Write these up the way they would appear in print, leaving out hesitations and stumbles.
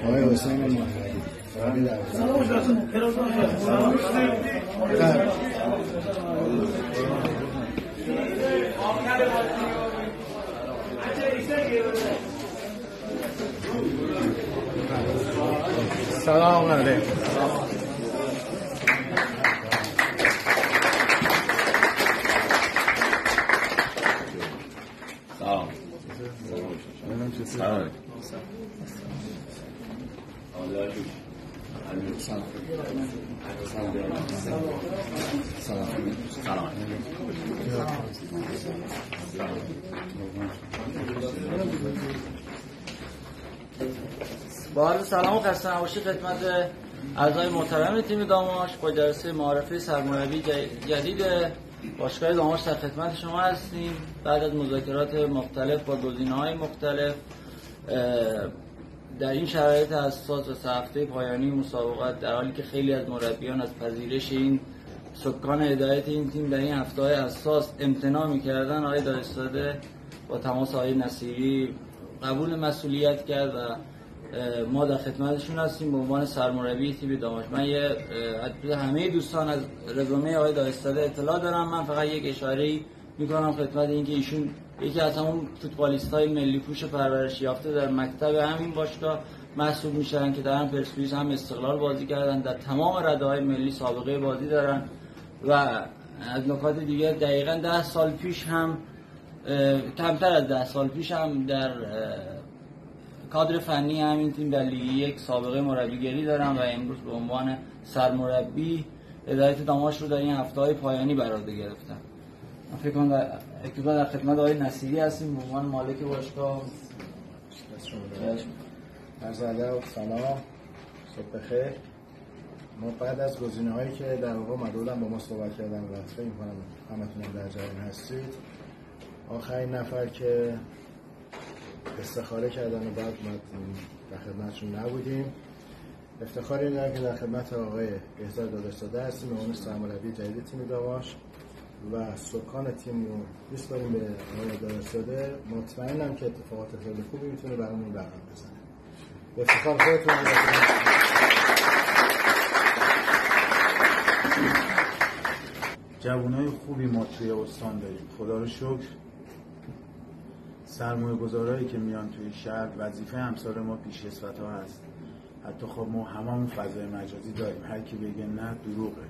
آقای حسین محمدی سلام علیکم. سلام. سلام. با عرض سلام و خسته نباشید خدمت اعضای محترم تیم داماش. با جلسه معرفی سرمربی جدید باشگاه داماش در خدمت شما هستیم. بعد از مذاکرات مختلف با گزینه‌های مختلف در این شرایط حساس و 3 هفته پایانی مسابقات، در حالی که خیلی از مربیان از پذیرش این سکان هدایت این تیم در این هفته‌های حساس امتناع می‌کردن، آقای دادستاده با تماس آقای نصیری قبول مسئولیت کرد و ما در خدمتشون هستیم به عنوان سرمربی تیم داماش. من همه دوستان از رزومه آقای دادستاده اطلاع دارم. من فقط یک اشاره‌ای می‌کنم خدمت اینکه ایشون یکی از همون فوتبالیست‌های ملی پوش پرورش یافته در مکتب همین باشگاه محسوب میشن که در هم پرسپولیس هم استقلال بازی کردن، در تمام رده‌های ملی سابقه بازی دارن و از نکات دیگر دقیقاً 10 سال پیش هم کمتر از 10 سال پیش هم در کادر فنی همین تیم در لیگ 1 سابقه مربیگری دارن و امروز به عنوان سرمربی هدایت داماش رو در این هفته‌های پایانی بر عهده گرفتن. من فکر کنم در خدمت آقای نصیری هستیم به عنوان مالک باشگاه. عرض ادب، سلام، صبح بخیر. ما بعد از گزینه‌هایی که در واقع مدولم با ما صحبت کردن و فکر می‌کنم همتون در جریان هستید، آخرین نفر که استخاره کردن و بعد ما در خدمتشون نبودیم، افتخاری دارم که در خدمت آقای بهزاد دادستاده هستیم به عنوان سرمربی جدید تیم داماش و سکان تیم رو دوست داریم به آقای دادستاده. مطمئنم که اتفاقات خیلی خوبی میتونه برامون رقم بزنه. به افتخار خودتون. جوانای خوبی ما توی استان داریم، خدا رو شکر. سرمایه گذارایی که میان توی شهر، وظیفه امسال ما پیشکسوت ها هست. حتی خب ما هممون فضای مجازی داریم، هر کی بگه نه دروغه.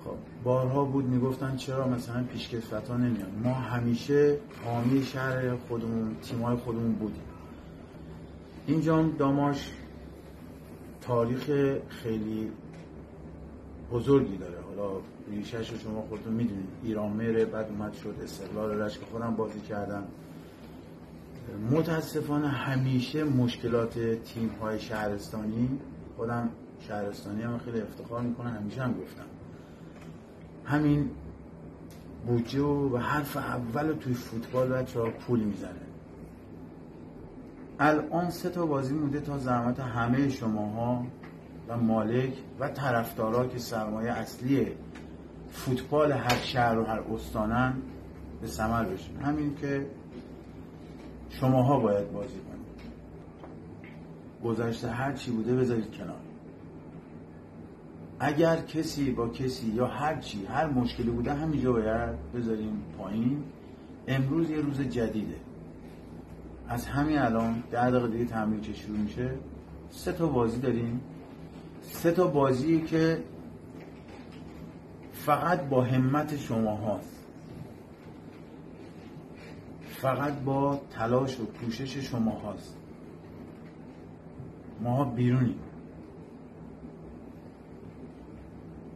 خب بارها بود میگفتن چرا مثلا پیشکسوت ها نمیان. ما همیشه حامی شهر خودمون، تیمای خودمون بودیم. اینجا داماش تاریخ خیلی بزرگی داره. حالا ریشه‌ش رو شما خودتون میدونید، ایران مره، بعد اومد شد استقلال رشت که خودم بازی کردم. متاسفانه همیشه مشکلات تیم‌های شهرستانی، خودم شهرستانی هم خیلی افتخار میکنم، همیشه هم گفتم همین بودجه و حرف اول توی فوتبال بچه‌ها پول میزنه. الان 3 تا بازی مونده تا زحمت همه شماها و مالک و طرفدارا که سرمایه اصلی فوتبال هر شهر و هر استانن به ثمر بشین. همین که شماها باید بازی کنید. گذشته هر چی بوده بذارید کنار. اگر کسی با کسی یا هر چی، هر مشکلی بوده همینجا باید بذاریم پایین. امروز یه روز جدیده. از همین الان 10 دقیقه دیگه تمرین که شروع میشه 3 تا بازی داریم. 3 تا بازی که فقط با همت شما هاست، فقط با تلاش و کوشش شما هاست. ماها بیرونیم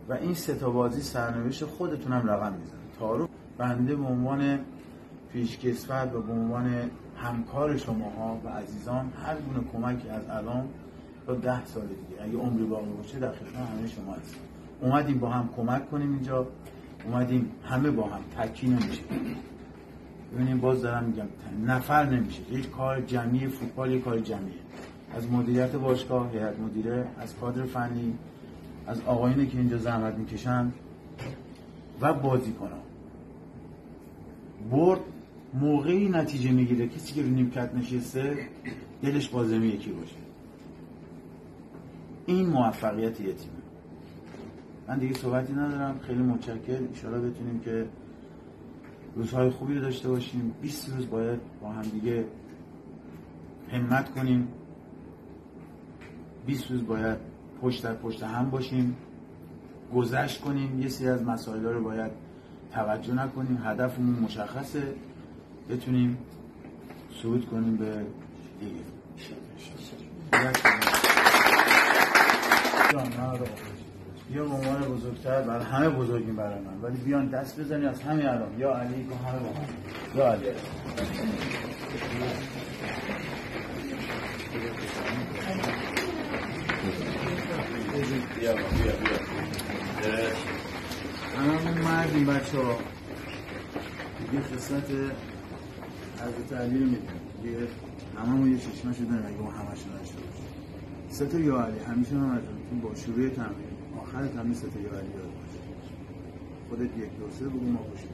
و این 3 تا بازی سرنوشت خودتون هم رقم میزنه. تعارف بنده به عنوان پیشکسوت و به عنوان همکار شماها و عزیزان هر گونه کمکی از الان تا 10 سال دیگه اگه عمری باقی باشه در خدمت همه شما هستیم. اومدیم با هم کمک کنیم اینجا، اومدیم همه با هم تکی نمیشه. ببینیم باز دارم میگم نفر نمیشه. یک کار جمعی، فوتبال یک کار جمعیه. از مدیریت باشگاه، هیئت مدیره، از کادر فنی، از آقایونی که اینجا زحمت میکشن و بازیکنان. برد موقعی نتیجه میگیره کسی که رو نیمکت نشسته دلش با زمین یکی باشه. این موفقیت یه تیمه. من دیگه صحبتی ندارم، خیلی متشکرم. ان شاءالله بتونیم که روزهای خوبی رو داشته باشیم. 20 روز باید با هم دیگه همت کنیم، 20 روز باید پشت در پشت هم باشیم، گذشت کنیم، یه سری از مسائل رو باید توجه نکنیم، هدفمون مشخصه، بتونیم صعود کنیم به دیگه. یا به عنوان بزرگتر برای همه بزرگیم برای من، ولی بیان دست بزنی از همه الان یا علی که همه با هم یا علی همه مردیم بچه ها یه خصلت حضرت علی رو میدونیم، همه یه چشمه شدن اگه ما همه شو داشته باشیم. سه تا یا علی همیشه من ازتون با شروع تمرین آخر تمرین سه تا یا علی یاد باشه. خودت 1 2 3 بگو ما باشیم.